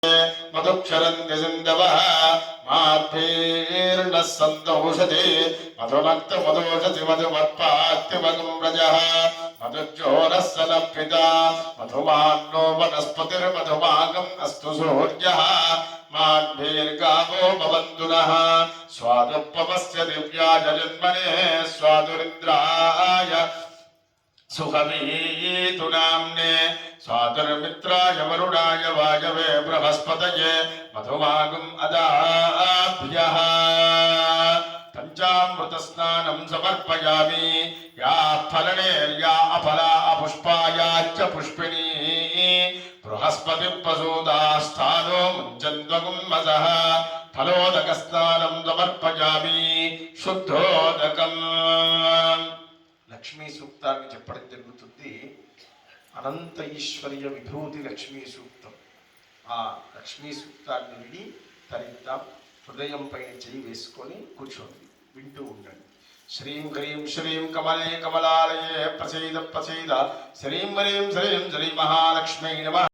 मधुक्षरन्ति सिन्धवः माद्भिर्नः सन्तोषति मधुमत्तमदोषति मधुमत्पात्तिमगं व्रजः मधुज्योरः सनप्पिता मधुमान्नो वनस्पतिर्मधुमागम् अस्तु सूर्यः माद्भिर्गावो भवन्तु नः स्वादुपमस्य दिव्याय जन्मने स्वादुरिन्द्राय सुखवीतु नाम्ने स्वादुर्मित्राय वरुणाय वायवे बृहस्पतये मधुमागुम् अदाभ्यः पंचामृतस्नानं समर्पयामि या फलनेर्या अफला अपुष्पायाश्च पुष्पिणी बृहस्पतिप्रसूतास्थानो मुञ्चन्द्वगुन्मसः फलोदकस्नानं समर्पयामि शुद्धोदकम् లక్ష్మీ సూక్తాన్ని చెప్పడం జరుగుతుంది. అనంత ఈశ్వర్య విభూతి లక్ష్మీ సూక్తం. ఆ లక్ష్మీ సూక్తాన్ని విని తరిద్దాం. హృదయం పైన చేయి వేసుకొని కూర్చోండి, వింటూ ఉండండి. శ్రీం హ్రీం శ్రీం కమలే కమలాలయే ప్రసీద ప్రసీద శ్రీం హ్రీం శ్రీం శ్రీ మహాలక్ష్మీ నమః.